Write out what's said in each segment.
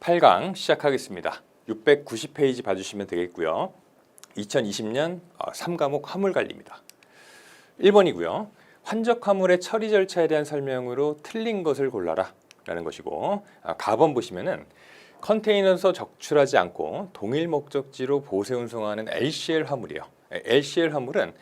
8강 시작하겠습니다. 690페이지 봐주시면 되겠고요. 2020년 3과목 화물관리입니다. 1번이고요. 환적 화물의 처리 절차에 대한 설명으로 틀린 것을 골라라 라는 것이고, 가번 보시면은 컨테이너에서 적출하지 않고 동일 목적지로 보세 운송하는 LCL 화물이에요. LCL 화물은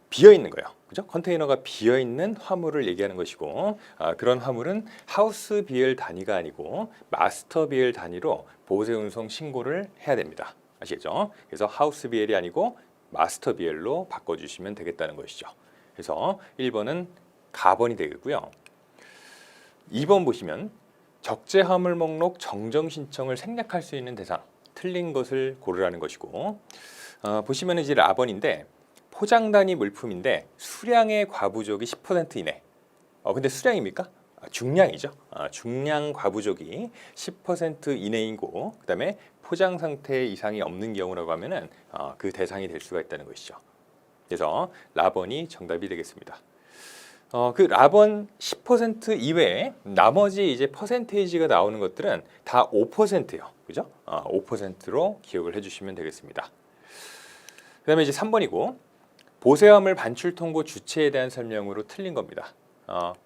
비어 있는 거예요. 그죠? 컨테이너가 비어 있는 화물을 얘기하는 것이고, 그런 화물은 하우스 BL 단위가 아니고 마스터 BL 단위로 보세 운송 신고를 해야 됩니다. 아시겠죠? 그래서 하우스 BL이 아니고 마스터 BL로 바꿔주시면 되겠다는 것이죠. 그래서 1번은 가번이 되겠고요. 2번 보시면 적재 화물 목록 정정 신청을 생략할 수 있는 대상, 틀린 것을 고르라는 것이고, 보시면 이제 라번인데 포장 단위 물품인데 수량의 과부족이 10% 이내. 근데 수량입니까? 중량이죠. 중량 과부족이 10% 이내이고, 그다음에 포장 상태 이상이 없는 경우라고 하면은 그 대상이 될 수가 있다는 것이죠. 그래서 라번이 정답이 되겠습니다. 그 라번 10% 이외에 나머지 이제 퍼센테이지가 나오는 것들은 다 5%예요. 그죠? 5%로 기억을 해주시면 되겠습니다. 그다음에 이제 3번이고 보세 화물 반출 통고 주체에 대한 설명으로 틀린 겁니다.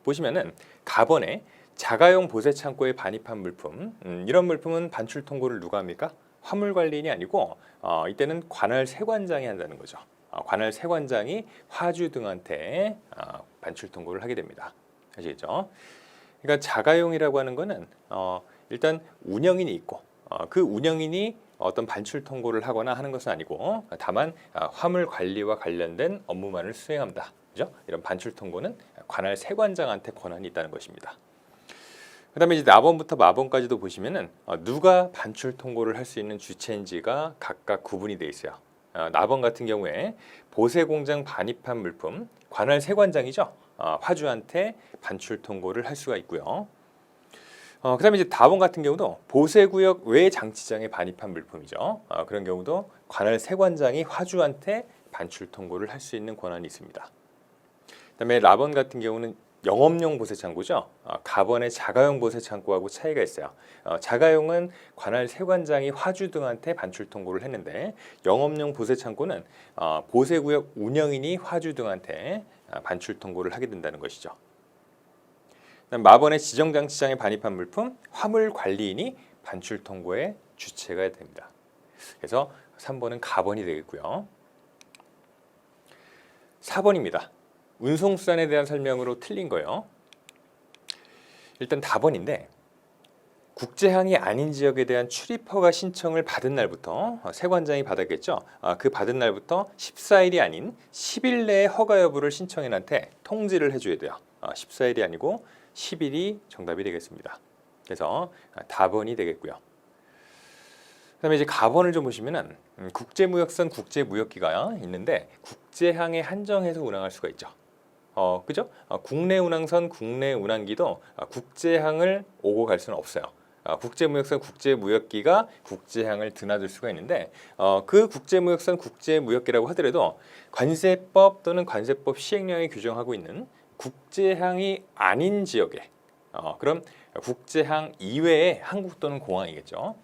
보시면은 가번에 자가용 보세 창고에 반입한 물품, 이런 물품은 반출 통고를 누가 합니까? 화물관리인이 아니고 이때는 관할 세관장이 한다는 거죠. 관할 세관장이 화주 등한테 반출 통고를 하게 됩니다. 아시겠죠? 그러니까 자가용이라고 하는 거는 일단 운영인이 있고, 그 운영인이 어떤 반출 통고를 하거나 하는 것은 아니고, 다만 화물 관리와 관련된 업무만을 수행합니다. 그죠? 이런 반출 통고는 관할 세관장한테 권한이 있다는 것입니다. 그다음에 이제 나번부터 마번까지도 보시면은 누가 반출 통고를 할 수 있는 주체인지가 각각 구분이 돼 있어요. 나번 같은 경우에 보세 공장 반입한 물품, 관할 세관장이죠. 화주한테 반출 통고를 할 수가 있고요. 그다음에 이제 다번 같은 경우도 보세구역 외 장치장에 반입한 물품이죠. 그런 경우도 관할 세관장이 화주한테 반출 통고를 할 수 있는 권한이 있습니다. 그다음에 라번 같은 경우는 영업용 보세 창고죠. 가번의 자가용 보세 창고하고 차이가 있어요. 자가용은 관할 세관장이 화주 등한테 반출 통고를 했는데, 영업용 보세 창고는 보세구역 운영인이 화주 등한테 반출 통고를 하게 된다는 것이죠. 마번의 지정장치장에 반입한 물품, 화물관리인이 반출 통고의 주체가 됩니다. 그래서 3번은 가번이 되겠고요. 4번입니다. 운송수단에 대한 설명으로 틀린 거예요. 일단 다번인데 국제항이 아닌 지역에 대한 출입허가 신청을 받은 날부터, 세관장이 받았겠죠. 그 받은 날부터 14일이 아닌 10일 내에 허가 여부를 신청인한테 통지를 해줘야 돼요. 14일이 아니고 10일이 정답이 되겠습니다. 그래서 다번이 되겠고요. 그다음에 이제 가번을 좀 보시면은 국제무역선 국제무역기가 있는데 국제항에 한정해서 운항할 수가 있죠. 그죠? 국내 운항선 국내 운항기도 국제항을 오고 갈 수는 없어요. 국제무역선 국제무역기가 국제항을 드나들 수가 있는데, 그 국제무역선 국제무역기라고 하더라도 관세법 또는 관세법 시행령이 규정하고 있는 국제항이 아닌 지역에, 그럼 국제항 이외의 항구 또는 공항이겠죠.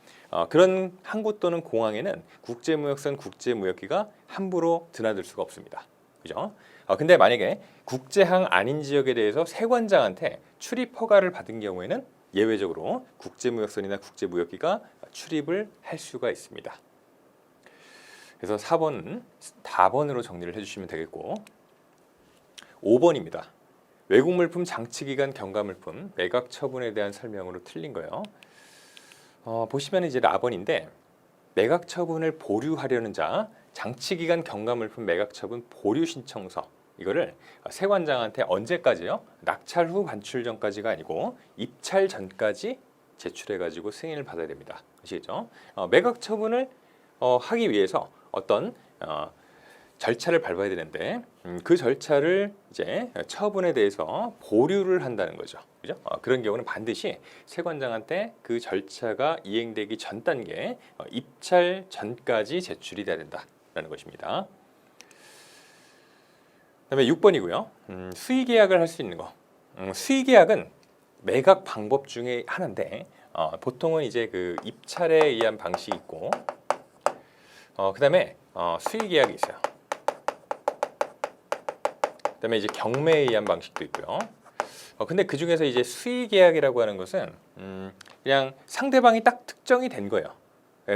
그런 항구 또는 공항에는 국제무역선 국제무역기가 함부로 드나들 수가 없습니다. 그죠? 근데 만약에 국제항 아닌 지역에 대해서 세관장한테 출입 허가를 받은 경우에는 예외적으로 국제무역선이나 국제무역기가 출입을 할 수가 있습니다. 그래서 4번은 다번으로 정리를 해주시면 되겠고, 5번입니다. 외국물품 장치기간 경과물품 매각 처분에 대한 설명으로 틀린 거예요. 보시면 이제 라번인데 매각 처분을 보류하려는 자, 장치기간 경과물품 매각 처분 보류 신청서, 이거를 세관장한테 언제까지요? 낙찰 후 반출 전까지가 아니고 입찰 전까지 제출해가지고 승인을 받아야 됩니다. 아시겠죠? 매각 처분을 하기 위해서 어떤 절차를 밟아야 되는데, 그 절차를 이제 처분에 대해서 보류를 한다는 거죠. 그죠? 그런 경우는 반드시 세관장한테 그 절차가 이행되기 전 단계, 입찰 전까지 제출이 돼야 된다라는 것입니다. 그다음에 6번이고요. 수의계약을 할 수 있는 거. 수의계약은 매각 방법 중에 하나인데, 보통은 이제 그 입찰에 의한 방식이 있고, 그다음에 수의 계약이 있어요. 그다음에 이제 경매에 의한 방식도 있고요. 근데 그 중에서 이제 수의 계약이라고 하는 것은 그냥 상대방이 딱 특정이 된 거예요.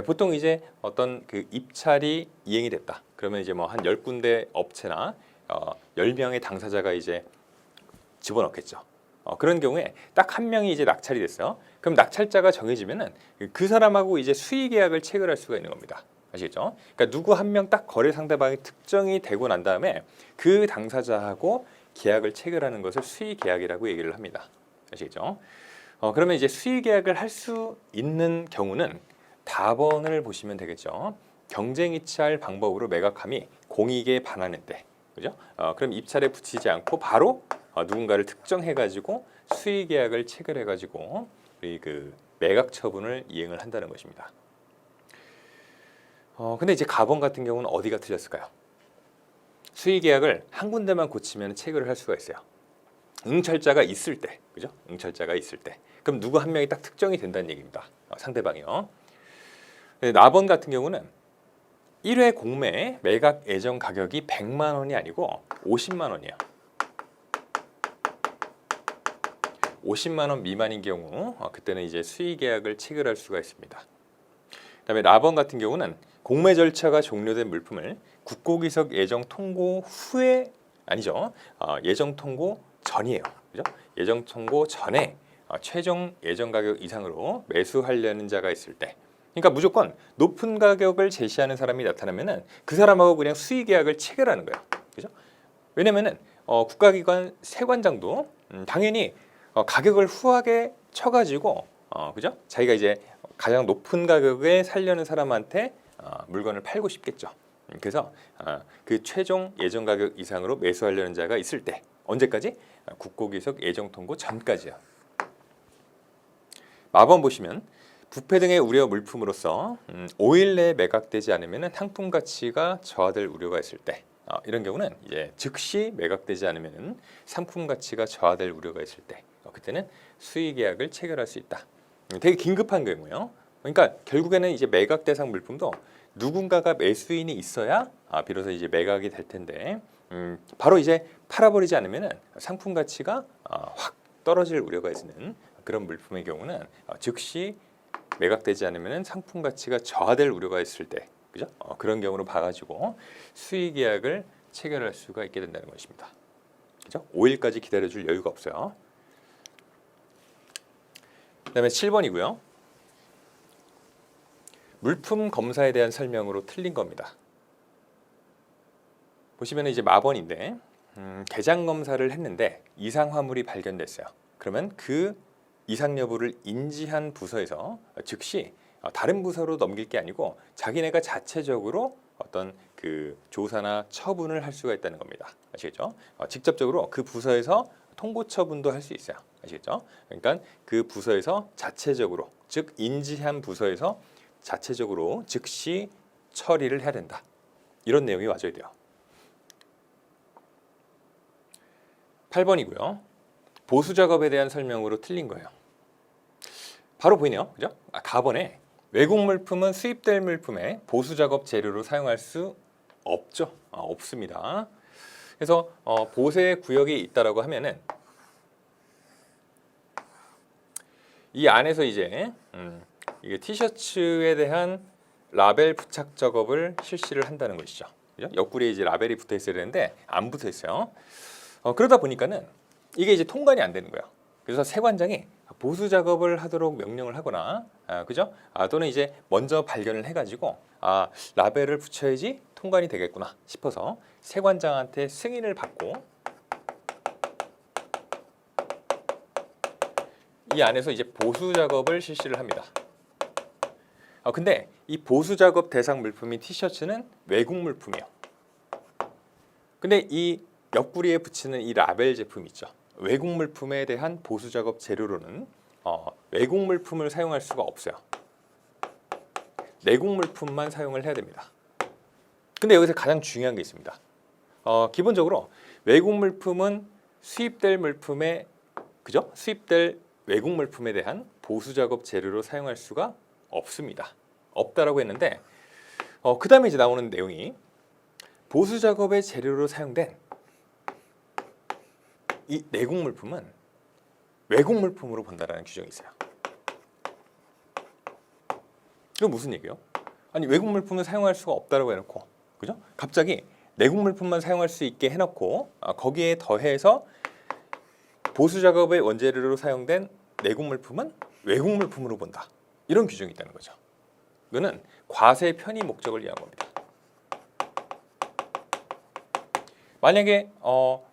보통 이제 어떤 그 입찰이 이행이 됐다. 그러면 이제 뭐 한 10군데 업체나 10명의 당사자가 이제 집어넣겠죠. 그런 경우에 딱 한 명이 이제 낙찰이 됐어요. 그럼 낙찰자가 정해지면은 그 사람하고 이제 수의 계약을 체결할 수가 있는 겁니다. 아시겠죠? 그러니까 누구 한 명 딱 거래 상대방이 특정이 되고 난 다음에 그 당사자하고 계약을 체결하는 것을 수의 계약이라고 얘기를 합니다. 아시겠죠? 그러면 이제 수의 계약을 할 수 있는 경우는 답원을 보시면 되겠죠. 경쟁 입찰 방법으로 매각함이 공익에 반하는 때, 그죠? 그럼 입찰에 붙이지 않고 바로 누군가를 특정해 가지고 수의 계약을 체결해 가지고 우리 그 매각 처분을 이행을 한다는 것입니다. 근데 이제 가번 같은 경우는 어디가 틀렸을까요? 수의 계약을 한 군데만 고치면 체결을 할 수가 있어요. 응찰자가 있을 때, 그죠? 응찰자가 있을 때. 그럼 누구 한 명이 딱 특정이 된다는 얘기입니다. 상대방이요. 나번 같은 경우는 1회 공매 매각 예정 가격이 100만 원이 아니고 50만 원이에요. 50만 원 미만인 경우 그때는 이제 수의 계약을 체결할 수가 있습니다. 그다음에 나번 같은 경우는 공매 절차가 종료된 물품을 국고기석 예정 통고 후에 아니죠. 예정 통고 전이에요. 그죠? 예정 통고 전에 최종 예정 가격 이상으로 매수하려는 자가 있을 때, 그러니까 무조건 높은 가격을 제시하는 사람이 나타나면은 그 사람하고 그냥 수의 계약을 체결하는 거예요. 그죠? 왜냐면은 국가기관 세관장도 당연히 가격을 후하게 쳐가지고 그죠? 자기가 이제 가장 높은 가격에 살려는 사람한테 물건을 팔고 싶겠죠. 그래서 그 최종 예정 가격 이상으로 매수하려는 자가 있을 때, 언제까지? 국고기석 예정 통고 전까지요. 마번 보시면 부패 등의 우려 물품으로서 5일 내에 매각되지 않으면 상품 가치가 저하될 우려가 있을 때, 이런 경우는 이제 즉시 매각되지 않으면 상품 가치가 저하될 우려가 있을 때, 그때는 수의 계약을 체결할 수 있다. 되게 긴급한 경우예요. 그러니까 결국에는 이제 매각 대상 물품도 누군가가 매수인이 있어야 비로소 이제 매각이 될 텐데, 바로 이제 팔아버리지 않으면 상품 가치가 확 떨어질 우려가 있는 그런 물품의 경우는 즉시 매각되지 않으면 상품 가치가 저하될 우려가 있을 때, 그죠? 그런 경우로 봐가지고 수의 계약을 체결할 수가 있게 된다는 것입니다. 그죠? 5일까지 기다려줄 여유가 없어요. 그다음에 7번이고요. 물품 검사에 대한 설명으로 틀린 겁니다. 보시면 이제 마번인데 개장 검사를 했는데 이상 화물이 발견됐어요. 그러면 그 이상 여부를 인지한 부서에서 즉시 다른 부서로 넘길 게 아니고 자기네가 자체적으로 어떤 그 조사나 처분을 할 수가 있다는 겁니다. 아시겠죠? 직접적으로 그 부서에서 통고 처분도 할 수 있어요. 아시겠죠? 그러니까 그 부서에서 자체적으로, 즉 인지한 부서에서 자체적으로 즉시 처리를 해야 된다. 이런 내용이 와줘야 돼요. 8번이고요. 보수 작업에 대한 설명으로 틀린 거예요. 바로 보이네요. 그죠? 가번에 외국 물품은 수입될 물품에 보수 작업 재료로 사용할 수 없죠. 없습니다. 그래서 보세 구역이 있다라고 하면은 이 안에서 이제 이게 티셔츠에 대한 라벨 부착 작업을 실시를 한다는 것이죠. 그죠? 옆구리에 이제 라벨이 붙어 있어야 되는데 안 붙어 있어요. 그러다 보니까는 이게 이제 통관이 안 되는 거예요. 그래서 세관장이 보수 작업을 하도록 명령을 하거나, 그죠? 또는 이제 먼저 발견을 해가지고 라벨을 붙여야지 통관이 되겠구나 싶어서 세관장한테 승인을 받고 이 안에서 이제 보수 작업을 실시를 합니다. 근데 이 보수 작업 대상 물품인 티셔츠는 외국 물품이에요. 근데 이 옆구리에 붙이는 이 라벨 제품 있죠. 외국 물품에 대한 보수 작업 재료로는 외국 물품을 사용할 수가 없어요. 내국 물품만 사용을 해야 됩니다. 근데 여기서 가장 중요한 게 있습니다. 기본적으로 외국 물품은 수입될 물품에, 그죠? 수입될 외국 물품에 대한 보수 작업 재료로 사용할 수가 없습니다. 없다라고 했는데 그 다음에 이제 나오는 내용이 보수 작업의 재료로 사용된 이 내국 물품은 외국 물품으로 본다라는 규정이 있어요. 이건 무슨 얘기예요? 아니 외국 물품을 사용할 수가 없다라고 해놓고, 그죠? 갑자기 내국 물품만 사용할 수 있게 해놓고 거기에 더해서 보수 작업의 원재료로 사용된 내국 물품은 외국 물품으로 본다. 이런 규정이 있다는 거죠. 이거는 과세 편의 목적을 위한 겁니다. 만약에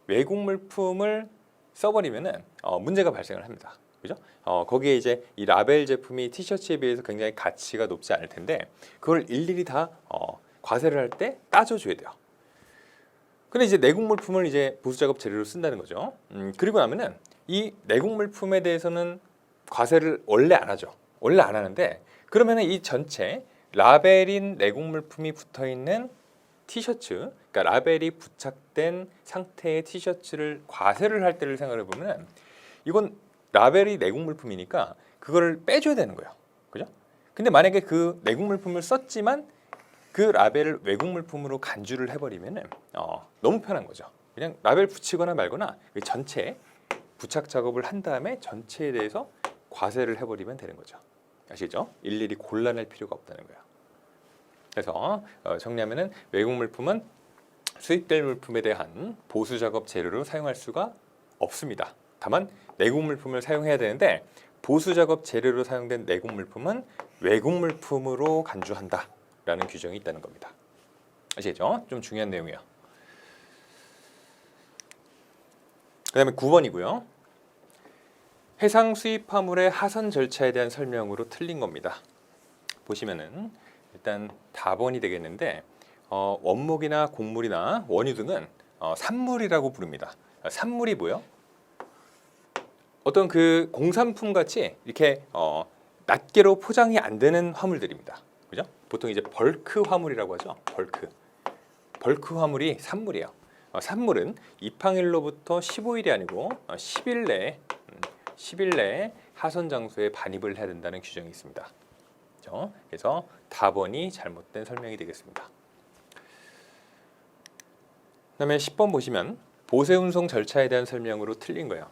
외국 물품을 써버리면은 문제가 발생을 합니다. 그죠? 거기에 이제 이 라벨 제품이 티셔츠에 비해서 굉장히 가치가 높지 않을 텐데 그걸 일일이 다 과세를 할 때 따져줘야 돼요. 근데 이제 내국 물품을 이제 보수 작업 재료로 쓴다는 거죠. 그리고 나면은 이 내국 물품에 대해서는 과세를 원래 안 하죠. 원래 안 하는데 그러면은 이 전체 라벨인 내국 물품이 붙어 있는 티셔츠, 그러니까 라벨이 부착된 상태의 티셔츠를 과세를 할 때를 생각해 보면 이건 라벨이 내국 물품이니까 그거를 빼줘야 되는 거예요. 그죠? 근데 만약에 그 내국 물품을 썼지만 그 라벨을 외국 물품으로 간주를 해버리면은 너무 편한 거죠. 그냥 라벨 붙이거나 말거나 전체 부착 작업을 한 다음에 전체에 대해서 과세를 해버리면 되는 거죠. 아시죠? 일일이 골라낼 필요가 없다는 거예요. 그래서 정리하면은 외국 물품은 수입될 물품에 대한 보수 작업 재료로 사용할 수가 없습니다. 다만 내국 물품을 사용해야 되는데 보수 작업 재료로 사용된 내국 물품은 외국 물품으로 간주한다라는 규정이 있다는 겁니다. 아시겠죠? 좀 중요한 내용이에요. 그다음에 9번이고요. 해상 수입 화물의 하선 절차에 대한 설명으로 틀린 겁니다. 보시면은 일단 답원이 되겠는데 원목이나 곡물이나 원유 등은 산물이라고 부릅니다. 산물이 뭐요? 어떤 그 공산품 같이 이렇게 낱개로 포장이 안 되는 화물들입니다. 그죠? 보통 이제 벌크 화물이라고 하죠. 벌크 화물이 산물이에요. 산물은 입항일로부터 15일이 아니고 10일 내에 하선 장소에 반입을 해야 된다는 규정이 있습니다. 그렇죠? 그래서 답원이 잘못된 설명이 되겠습니다. 그다음에 10번 보시면 보세 운송 절차에 대한 설명으로 틀린 거예요.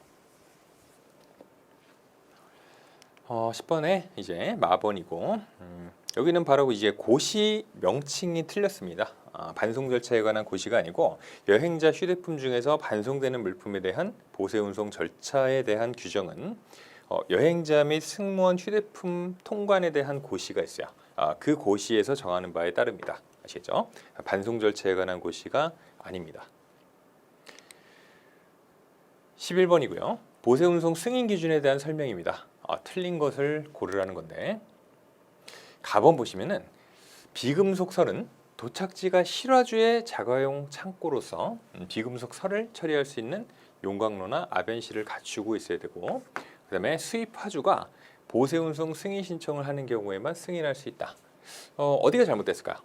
10번에 이제 마번이고 여기는 바로 이제 고시 명칭이 틀렸습니다. 반송 절차에 관한 고시가 아니고 여행자 휴대품 중에서 반송되는 물품에 대한 보세 운송 절차에 대한 규정은 여행자 및 승무원 휴대품 통관에 대한 고시가 있어요. 그 고시에서 정하는 바에 따릅니다. 아시겠죠? 반송 절차에 관한 고시가 아닙니다. 11번이고요. 보세 운송 승인 기준에 대한 설명입니다. 틀린 것을 고르라는 건데 가번 보시면은 비금속설은 도착지가 실화주의 자가용 창고로서 비금속설을 처리할 수 있는 용광로나 아벤실을 갖추고 있어야 되고 그다음에 수입 화주가 보세 운송 승인 신청을 하는 경우에만 승인할 수 있다. 어디가 잘못됐을까요?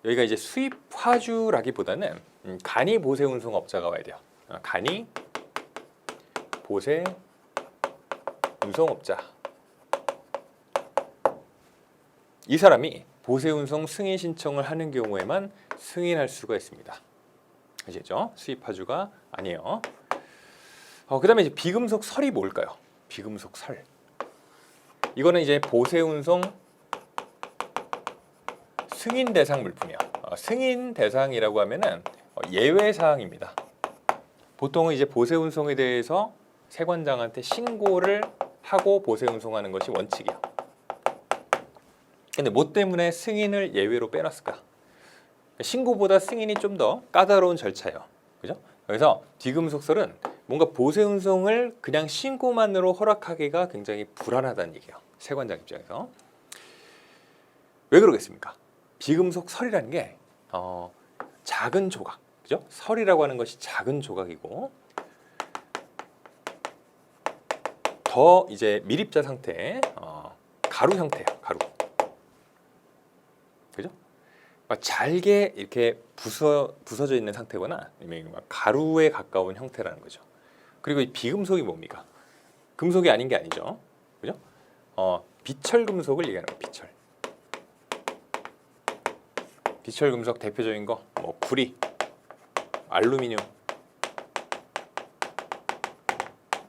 여기가 이제 수입 화주라기보다는 간이 보세 운송 업자가 와야 돼요. 간이 보세 운송업자, 이 사람이 보세 운송 승인 신청을 하는 경우에만 승인할 수가 있습니다. 아시죠? 수입 화주가 아니에요. 그다음에 이제 비금속 설이 뭘까요? 비금속 설. 이거는 이제 보세 운송 승인 대상 물품이야. 승인 대상이라고 하면은 예외 사항입니다. 보통은 이제 보세 운송에 대해서 세관장한테 신고를 하고 보세 운송하는 것이 원칙이야. 근데 뭐 때문에 승인을 예외로 빼놨을까? 신고보다 승인이 좀 더 까다로운 절차예요. 그죠? 그래서 비금속설은 뭔가 보세 운송을 그냥 신고만으로 허락하기가 굉장히 불안하다는 얘기예요. 세관장 입장에서. 왜 그러겠습니까? 비금속설이라는 게 작은 조각, 그죠? 설이라고 하는 것이 작은 조각이고 더 이제 미립자 상태, 가루 형태예요. 가루. 그죠? 잘게 이렇게 부서져 있는 상태거나 가루에 가까운 형태라는 거죠. 그리고 이 비금속이 뭡니까? 금속이 아닌 게 아니죠. 그죠? 비철 금속을 얘기하는 거예요. 비철 금속 대표적인 거 뭐 구리, 알루미늄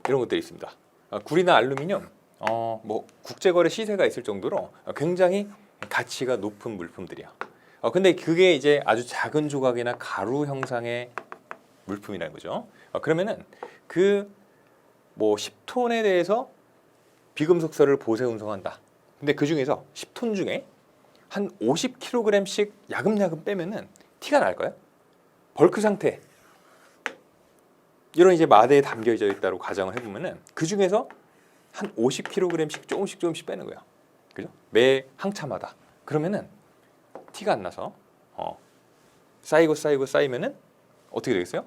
이런 것들이 있습니다. 구리나 알루미늄 뭐 국제거래 시세가 있을 정도로 굉장히 가치가 높은 물품들이야. 근데 그게 이제 아주 작은 조각이나 가루 형상의 물품이라는 거죠. 그러면은 그 뭐 10톤에 대해서 비금속설을 보세 운송한다. 근데 그 중에서 10톤 중에 한 50kg씩 야금야금 빼면은 티가 날까요? 벌크 상태. 이런 이제 마대에 담겨져 있다고 가정을 해보면은 그 중에서 한 50kg씩 조금씩 빼는 거예요. 그죠? 매 항차마다. 그러면은 티가 안 나서 쌓이면은 어떻게 되겠어요?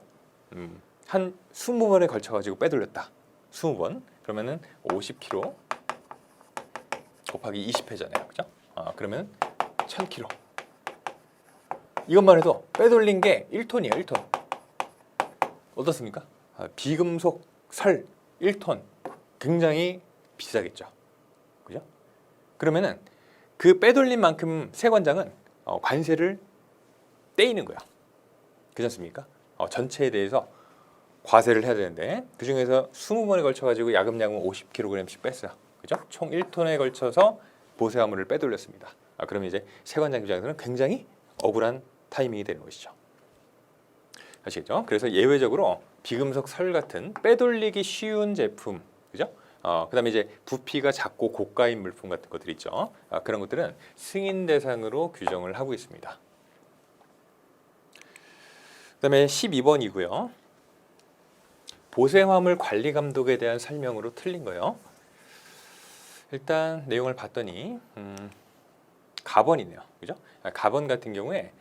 한 20번에 걸쳐가지고 빼돌렸다. 20번. 그러면은 50kg 곱하기 20회잖아요. 그죠? 그러면 1000kg. 이것만 해도 빼돌린 게 1톤이에요. 1톤. 어떻습니까? 비금속 설 1톤. 굉장히 비싸겠죠. 그죠? 그러면은 그 빼돌린 만큼 세관장은 관세를 떼이는 거야. 그렇지 않습니까? 전체에 대해서 과세를 해야 되는데 그 중에서 20번에 걸쳐가지고 야금야금 50kg씩 뺐어요. 그죠? 총 1톤에 걸쳐서 보세화물을 빼돌렸습니다. 그러면 이제 세관장 입장에서는 굉장히 억울한 타이밍이 되는 것이죠. 아시겠죠? 그래서 예외적으로 비금속 설 같은 빼돌리기 쉬운 제품, 그죠? 그다음에 이제 부피가 작고 고가인 물품 같은 것들 있죠. 그런 것들은 승인 대상으로 규정을 하고 있습니다. 그다음에 12번이고요. 보세화물 관리 감독에 대한 설명으로 틀린 거예요. 일단 내용을 봤더니 가번이네요. 그죠? 가번 같은 경우에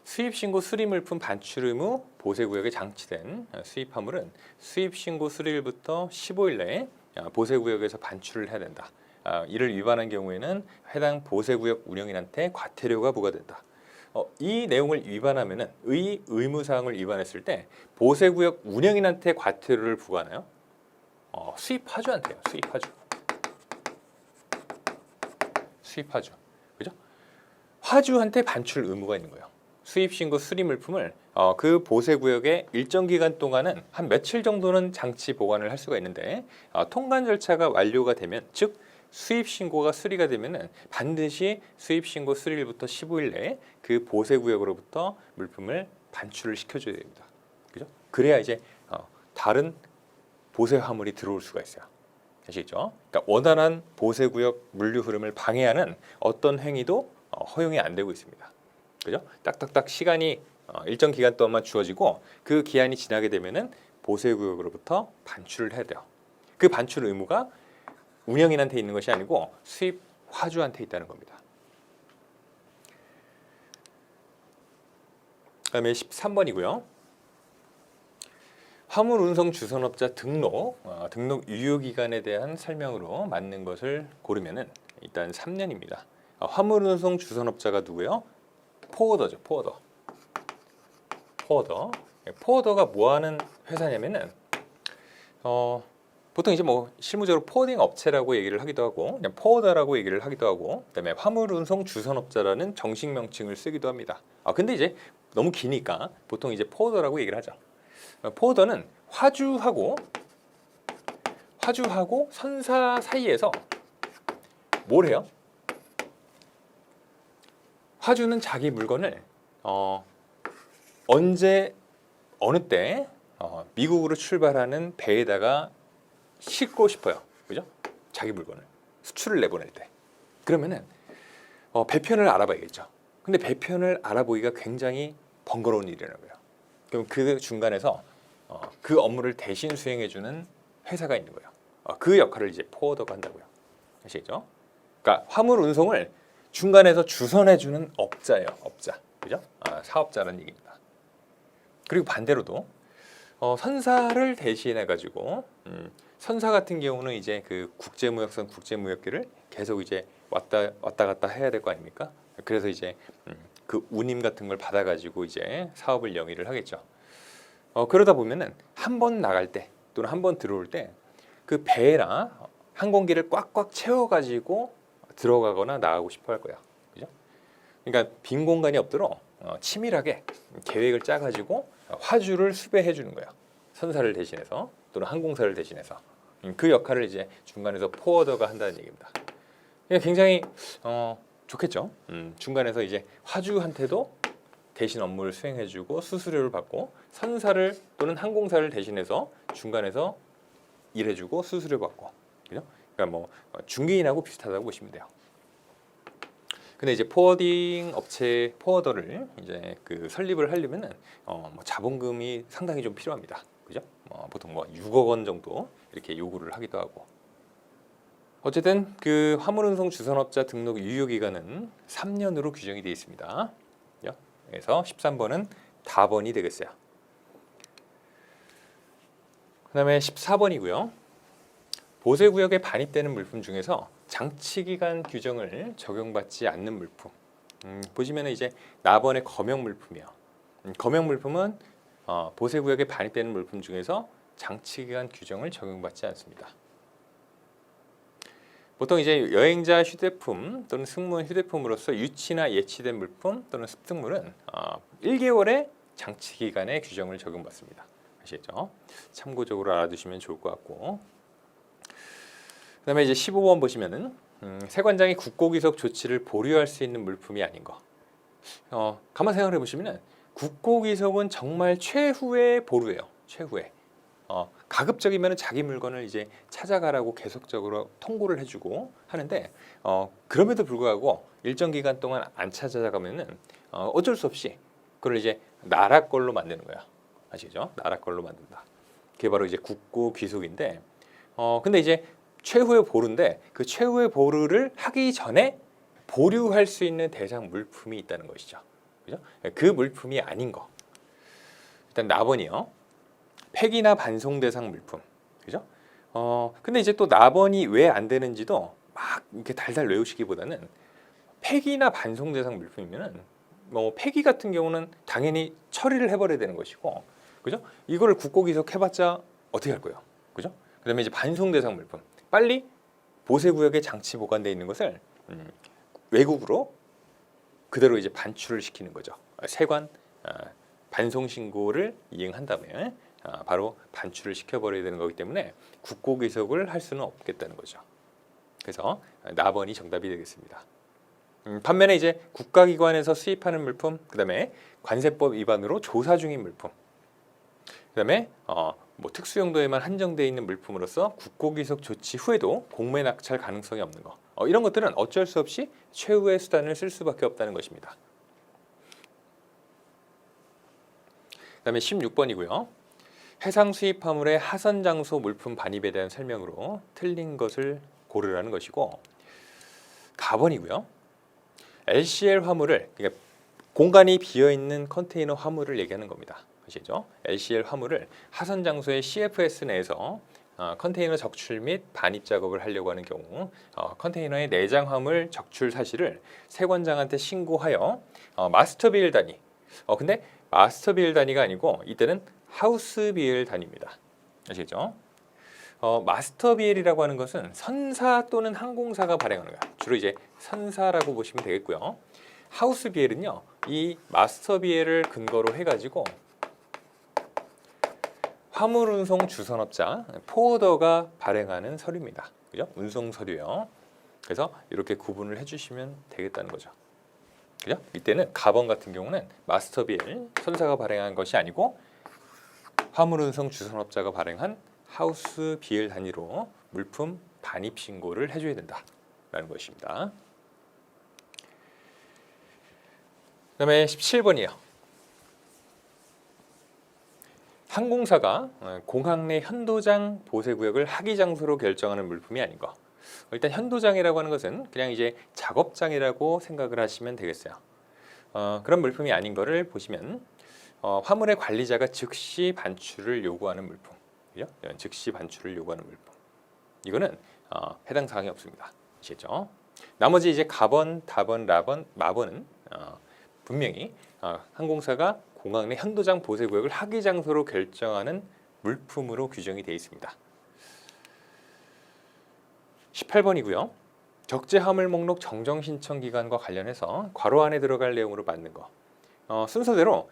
수입신고 수리물품 반출 의무 보세구역에 장치된 수입화물은 수입신고 수리일부터 15일 내에 보세구역에서 반출을 해야 된다. 이를 위반한 경우에는 해당 보세구역 운영인한테 과태료가 부과된다. 이 내용을 위반하면은 의무사항을 위반했을 때 보세구역 운영인한테 과태료를 부과하나요? 수입화주한테요. 수입화주. 그죠? 화주한테 반출 의무가 있는 거예요. 수입신고 수리물품을 그 보세구역에 일정 기간 동안은 한 며칠 정도는 장치 보관을 할 수가 있는데 통관 절차가 완료가 되면 즉 수입신고가 수리가 되면은 반드시 수입신고 수리일부터 15일 내에 그 보세구역으로부터 물품을 반출을 시켜줘야 됩니다. 그죠? 그래야 이제 다른 보세 화물이 들어올 수가 있어요. 아시겠죠? 그러니까 원활한 보세구역 물류 흐름을 방해하는 어떤 행위도 허용이 안 되고 있습니다. 그죠? 딱딱딱 시간이 일정 기간 동안만 주어지고 그 기한이 지나게 되면은 보세구역으로부터 반출을 해야 돼요. 그 반출 의무가 운영인한테 있는 것이 아니고 수입 화주한테 있다는 겁니다. 그다음에 13번이고요. 화물 운송 주선업자 등록 유효기간에 대한 설명으로 맞는 것을 고르면은 일단 3년입니다. 화물 운송 주선업자가 누구요? 포워더죠. 포워더가 뭐 하는 회사냐면은 보통 이제 뭐 실무적으로 포워딩 업체라고 얘기를 하기도 하고 그냥 포워더라고 얘기를 하기도 하고 그다음에 화물 운송 주선업자라는 정식 명칭을 쓰기도 합니다. 근데 이제 너무 기니까 보통 이제 포워더라고 얘기를 하죠. 포워더는 화주하고 선사 사이에서 뭘 해요? 화주는 자기 물건을 언제 어느 때 미국으로 출발하는 배에다가 싣고 싶어요. 그죠? 자기 물건을 수출을 내보낼 때. 그러면은 배편을 알아봐야겠죠. 근데 배편을 알아보기가 굉장히 번거로운 일이라는 거예요. 그럼 그 중간에서 그 업무를 대신 수행해주는 회사가 있는 거예요. 그 역할을 이제 포워더가 한다고요. 아시겠죠? 그러니까 화물 운송을 중간에서 주선해주는 업자예요. 업자. 그죠? 사업자라는 얘기입니다. 그리고 반대로도 선사를 대신해가지고 선사 같은 경우는 이제 그 국제무역선 국제무역기를 계속 이제 왔다 갔다 해야 될 거 아닙니까? 그래서 이제 그 운임 같은 걸 받아가지고 이제 사업을 영위를 하겠죠. 그러다 보면은 한 번 나갈 때 또는 한 번 들어올 때 그 배나 항공기를 꽉꽉 채워가지고 들어가거나 나가고 싶어 할 거야. 그죠? 그러니까 빈 공간이 없도록 치밀하게 계획을 짜가지고 화주를 수배해 주는 거야. 선사를 대신해서 또는 항공사를 대신해서 그 역할을 이제 중간에서 포워더가 한다는 얘기입니다. 그러니까 굉장히 좋겠죠. 중간에서 이제 화주한테도 대신 업무를 수행해주고 수수료를 받고 선사를 또는 항공사를 대신해서 중간에서 일해주고 수수료 받고, 그죠? 그러니까 뭐 중개인하고 비슷하다고 보시면 돼요. 근데 이제 포워딩 업체 포워더를 이제 그 설립을 하려면은 뭐 자본금이 상당히 좀 필요합니다. 그죠? 보통 뭐 6억 원 정도 이렇게 요구를 하기도 하고. 어쨌든 그 화물운송 주선업자 등록 유효 기간은 3년으로 규정이 되어 있습니다. 그래서 13번은 답번이 되겠어요. 그다음에 14번이고요. 보세구역에 반입되는 물품 중에서 장치기간 규정을 적용받지 않는 물품. 보시면 이제 나번의 검역 물품이요. 검역 물품은 보세구역에 반입되는 물품 중에서 장치기간 규정을 적용받지 않습니다. 보통 이제 여행자 휴대품 또는 승무원 휴대품으로서 유치나 예치된 물품 또는 습득물은 1개월의 장치기간의 규정을 적용받습니다. 아시겠죠? 참고적으로 알아두시면 좋을 것 같고. 그다음에 이제 15번 보시면은 세관장이 국고기석 조치를 보류할 수 있는 물품이 아닌 거. 가만 생각해 보시면은 국고기석은 정말 최후의 보루예요. 최후의. 가급적이면 자기 물건을 이제 찾아가라고 계속적으로 통보를 해주고 하는데 그럼에도 불구하고 일정 기간 동안 안 찾아가면은 어쩔 수 없이 그걸 이제 나라 걸로 만드는 거야. 아시죠? 나라 걸로 만든다. 그게 바로 이제 국고 귀속인데 근데 이제 최후의 보루인데 그 최후의 보루를 하기 전에 보류할 수 있는 대상 물품이 있다는 것이죠. 그죠? 그 물품이 아닌 거. 일단 나번이요. 폐기나 반송 대상 물품. 그죠? 근데 이제 또 나번이 왜 안 되는지도 막 이렇게 달달 외우시기보다는 폐기나 반송 대상 물품이면은 뭐 폐기 같은 경우는 당연히 처리를 해버려야 되는 것이고, 그죠? 이거를 국고기속 해봤자 어떻게 할 거예요, 그죠? 그다음에 이제 반송 대상 물품, 빨리 보세구역에 장치 보관돼 있는 것을 외국으로 그대로 이제 반출을 시키는 거죠. 세관 반송 신고를 이행한 다음에 바로 반출을 시켜버려야 되는 거기 때문에 국고기속을 할 수는 없겠다는 거죠. 그래서 나번이 정답이 되겠습니다. 반면에 이제 국가기관에서 수입하는 물품, 그다음에 관세법 위반으로 조사 중인 물품, 그다음에 뭐 특수용도에만 한정되어 있는 물품으로서 국고기속 조치 후에도 공매 낙찰 가능성이 없는 거, 이런 것들은 어쩔 수 없이 최후의 수단을 쓸 수밖에 없다는 것입니다. 그다음에 16번이고요. 해상 수입 화물의 하선 장소 물품 반입에 대한 설명으로 틀린 것을 고르라는 것이고, 가번이고요. LCL 화물을, 그러니까 공간이 비어 있는 컨테이너 화물을 얘기하는 겁니다. 아시죠? LCL 화물을 하선 장소의 CFS 내에서 컨테이너 적출 및 반입 작업을 하려고 하는 경우 컨테이너의 내장 화물 적출 사실을 세관장한테 신고하여 마스터 비일 단위. 근데 마스터 비일 단위가 아니고 이때는 하우스 비일 단위입니다. 아시겠죠? 마스터 비일이라고 하는 것은 선사 또는 항공사가 발행하는 거야. 주로 이제 선사라고 보시면 되겠고요. 하우스 비엘은요, 이 마스터 비엘을 근거로 해가지고 화물운송 주선업자 포워더가 발행하는 서류입니다. 그죠? 운송 서류요. 그래서 이렇게 구분을 해주시면 되겠다는 거죠. 그죠? 이때는 가번 같은 경우는 마스터 비엘 선사가 발행한 것이 아니고 화물운송 주선업자가 발행한 하우스 비엘 단위로 물품 반입 신고를 해줘야 된다라는 것입니다. 그다음에 17번이에요. 항공사가 공항 내 현도장 보세구역을 하기 장소로 결정하는 물품이 아닌 거. 일단 현도장이라고 하는 것은 그냥 이제 작업장이라고 생각을 하시면 되겠어요. 그런 물품이 아닌 거를 보시면 화물의 관리자가 즉시 반출을 요구하는 물품, 그죠? 즉시 반출을 요구하는 물품. 이거는 해당 사항이 없습니다. 아시겠죠? 나머지 이제 가번, 다번, 라번, 마번은 분명히 항공사가 공항 내 현도장 보세구역을 하기 장소로 결정하는 물품으로 규정이 되어 있습니다. 18번이고요. 적재 화물 목록 정정 신청 기간과 관련해서 괄호 안에 들어갈 내용으로 맞는 거. 순서대로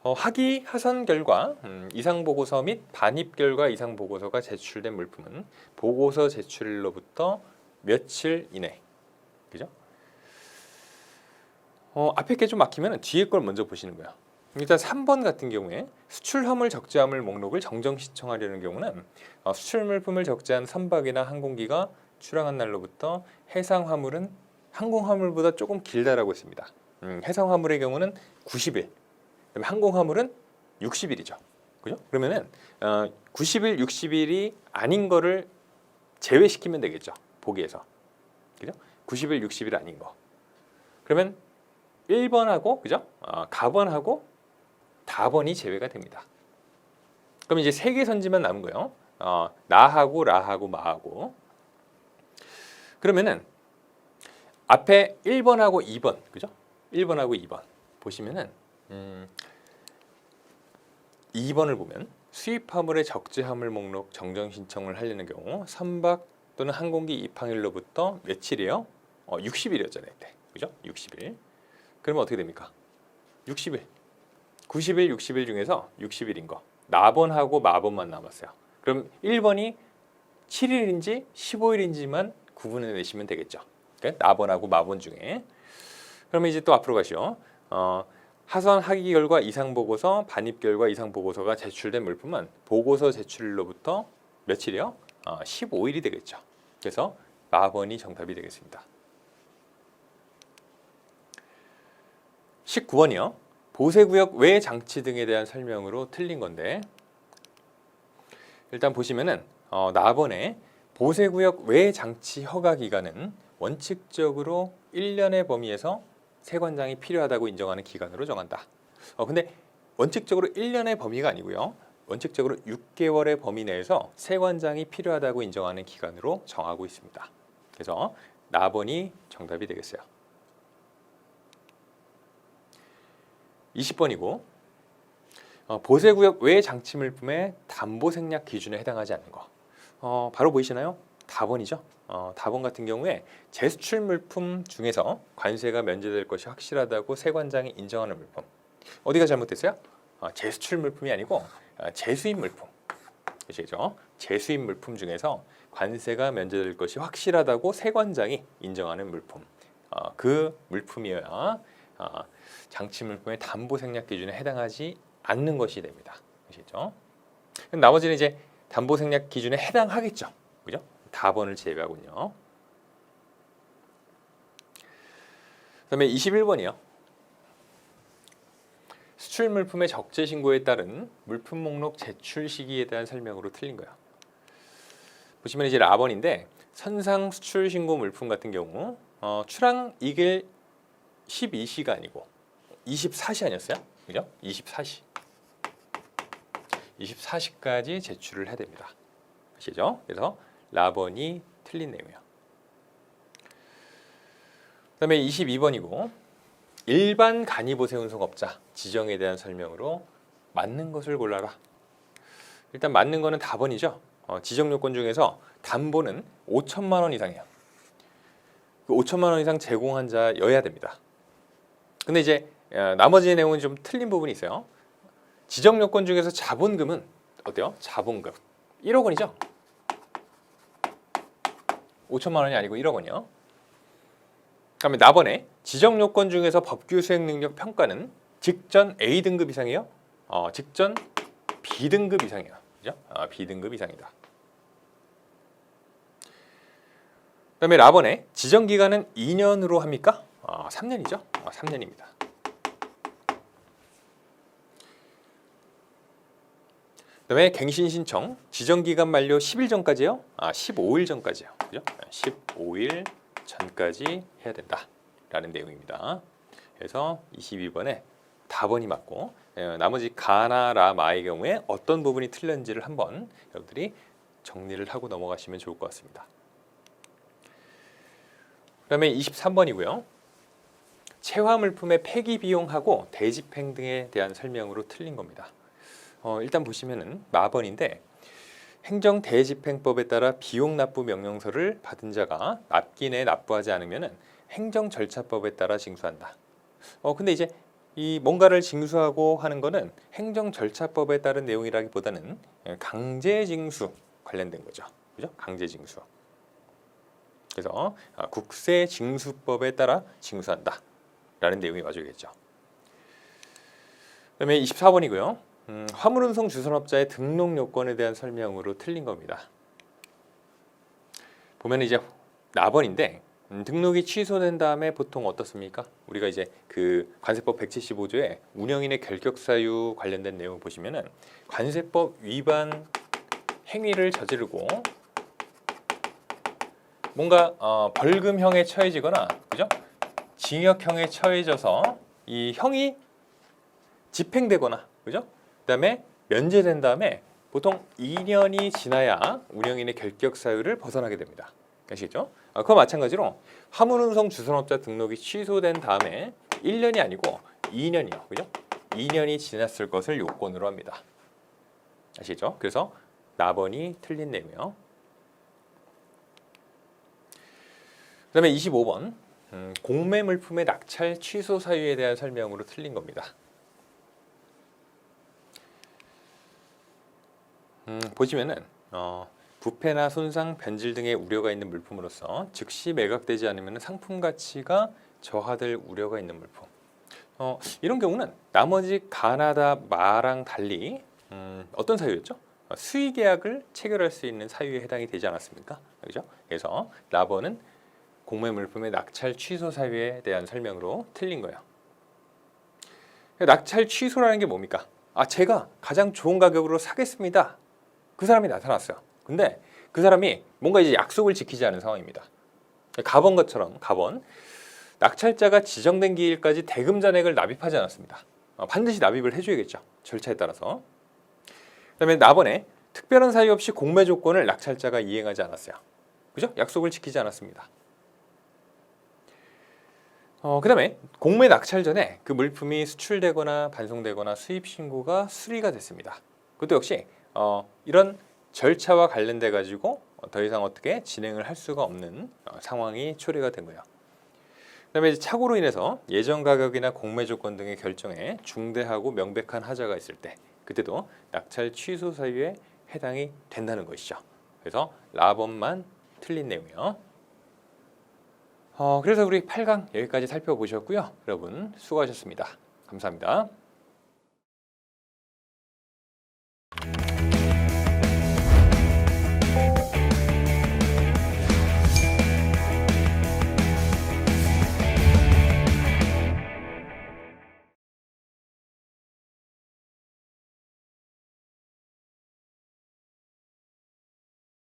하기 하선 결과 이상 보고서 및 반입 결과 이상 보고서가 제출된 물품은 보고서 제출일로부터 며칠 이내. 그죠? 앞에 게 좀 막히면 뒤에 걸 먼저 보시는 거예요. 일단 3번 같은 경우에 수출 화물 적재 화물 목록을 정정 신청하려는 경우는 수출 물품을 적재한 선박이나 항공기가 출항한 날로부터 해상 화물은 항공 화물보다 조금 길다라고 했습니다. 해상 화물의 경우는 90일, 그다음에 항공 화물은 60일이죠. 그죠? 그러면은 90일, 60일이 아닌 거를 제외시키면 되겠죠. 보기에서. 그죠? 90일, 60일 아닌 거. 그러면 1번하고 그죠? 가번하고 다번이 제외가 됩니다. 그럼 이제 세 개 선지만 남은 거예요. 나하고 라하고 마하고. 그러면은 앞에 1번하고 2번 그죠? 1번하고 2번 보시면은 2번을 보면 수입 화물의 적재 화물 목록 정정 신청을 하려는 경우 선박 또는 항공기 입항일로부터 며칠이에요? 60일이었잖아요, 이때. 그죠? 60일. 그러면 어떻게 됩니까? 60일. 90일, 60일 중에서 60일인 거. 나번하고 마번만 남았어요. 그럼 1번이 7일인지 15일인지만 구분해 내시면 되겠죠. 그러니까 나번하고 마번 중에. 그러면 이제 또 앞으로 가시오. 하선 하기 결과 이상 보고서, 반입 결과 이상 보고서가 제출된 물품은 보고서 제출일로부터 며칠이요? 15일이 되겠죠. 그래서 마번이 정답이 되겠습니다. 19번이요. 보세구역 외 장치 등에 대한 설명으로 틀린 건데 일단 보시면은 나번에 보세구역 외 장치 허가 기간은 원칙적으로 1년의 범위에서 세관장이 필요하다고 인정하는 기간으로 정한다. 근데 원칙적으로 1년의 범위가 아니고요. 원칙적으로 6개월의 범위 내에서 세관장이 필요하다고 인정하는 기간으로 정하고 있습니다. 그래서 나번이 정답이 되겠어요. 20번이고 보세구역 외 장치 물품의 담보 생략 기준에 해당하지 않는 거. 바로 보이시나요? 다번이죠. 다번 같은 경우에 재수출 물품 중에서 관세가 면제될 것이 확실하다고 세관장이 인정하는 물품. 어디가 잘못됐어요? 재수출 물품이 아니고 재수입 물품. 그렇죠? 재수입 물품 중에서 관세가 면제될 것이 확실하다고 세관장이 인정하는 물품. 그 물품이어야 장치 물품의 담보 생략 기준에 해당하지 않는 것이 됩니다. 아시죠? 나머지는 이제 담보 생략 기준에 해당하겠죠. 그죠? 다번을 제외하군요. 그다음에 21번이요. 수출 물품의 적재 신고에 따른 물품 목록 제출 시기에 대한 설명으로 틀린 거예요. 보시면 이제 라번인데 선상 수출 신고 물품 같은 경우 출항 이길 12시가 아니고 24시 아니었어요? 그죠? 24시. 24시까지 제출을 해야 됩니다. 아시죠? 그래서 라번이 틀린 내용이에요. 그다음에 22번이고 일반 간이보세 운송업자 지정에 대한 설명으로 맞는 것을 골라라. 일단 맞는 거는 다번이죠. 지정 요건 중에서 담보는 5천만 원 이상이에요. 그 5천만 원 이상 제공한 자여야 됩니다. 근데 이제 나머지 내용은 좀 틀린 부분이 있어요. 지정 요건 중에서 자본금은 어때요? 자본금 1억 원이죠. 5천만 원이 아니고 1억 원이요. 그다음에 나번에 지정 요건 중에서 법규 수행 능력 평가는 직전 A등급 이상이에요. 직전 B등급 이상이에요. 그죠? B등급 이상이다. 그다음에 라번에 지정 기간은 2년으로 합니까? 3년이죠. 3년입니다. 그다음에 갱신 신청 지정 기간 만료 10일 전까지요? 15일 전까지요. 그죠? 15일 전까지 해야 된다라는 내용입니다. 그래서 22번에 다번이 맞고 나머지 가나 라 마의 경우에 어떤 부분이 틀렸는지를 한번 여러분들이 정리를 하고 넘어가시면 좋을 것 같습니다. 그다음에 23번이고요. 체화 물품의 폐기 비용하고 대집행 등에 대한 설명으로 틀린 겁니다. 일단 보시면은 마번인데 행정대집행법에 따라 비용 납부 명령서를 받은 자가 납기 내에 납부하지 않으면 행정절차법에 따라 징수한다. 근데 이제 이 뭔가를 징수하고 하는 거는 행정절차법에 따른 내용이라기보다는 강제징수 관련된 거죠. 그죠? 강제징수. 그래서 국세징수법에 따라 징수한다 라는 내용이 맞아야겠죠. 그다음에 24번이고요. 화물운송 주선업자의 등록 요건에 대한 설명으로 틀린 겁니다. 보면 이제 납원인데 등록이 취소된 다음에 보통 어떻습니까? 우리가 이제 그 관세법 175조에 운영인의 결격 사유 관련된 내용을 보시면은 관세법 위반 행위를 저지르고 뭔가 벌금형에 처해지거나, 그죠? 징역형에 처해져서 이 형이 집행되거나, 그죠? 그다음에 면제된 다음에 보통 2년이 지나야 운영인의 결격 사유를 벗어나게 됩니다. 아시겠죠? 그와 마찬가지로 화물운송 주선업자 등록이 취소된 다음에 1년이 아니고 2년이요, 그죠? 2년이 지났을 것을 요건으로 합니다. 아시겠죠? 그래서 납원이 틀린 내용이요. 그다음에 25번 공매 물품의 낙찰 취소 사유에 대한 설명으로 틀린 겁니다. 보시면은 부패나 손상, 변질 등의 우려가 있는 물품으로서 즉시 매각되지 않으면 상품 가치가 저하될 우려가 있는 물품. 이런 경우는 나머지 가나다 마랑 달리 어떤 사유였죠? 수의 계약을 체결할 수 있는 사유에 해당이 되지 않았습니까? 그죠? 그래서 납원은 공매 물품의 낙찰 취소 사유에 대한 설명으로 틀린 거예요. 낙찰 취소라는 게 뭡니까? 제가 가장 좋은 가격으로 사겠습니다. 그 사람이 나타났어요. 근데 그 사람이 뭔가 이제 약속을 지키지 않은 상황입니다. 갑원 것처럼 갑원 낙찰자가 지정된 기일까지 대금 잔액을 납입하지 않았습니다. 반드시 납입을 해줘야겠죠. 절차에 따라서. 그다음에 납원에 특별한 사유 없이 공매 조건을 낙찰자가 이행하지 않았어요. 그죠? 약속을 지키지 않았습니다. 그다음에 공매 낙찰 전에 그 물품이 수출되거나 반송되거나 수입 신고가 수리가 됐습니다. 그것도 역시 이런 절차와 관련돼 가지고 더 이상 어떻게 진행을 할 수가 없는 상황이 초래가 된 거예요. 그다음에 착오로 인해서 예정 가격이나 공매 조건 등의 결정에 중대하고 명백한 하자가 있을 때 그때도 낙찰 취소 사유에 해당이 된다는 것이죠. 그래서 납원만 틀린 내용이요. 그래서 우리 8강 여기까지 살펴보셨고요. 여러분 수고하셨습니다. 감사합니다.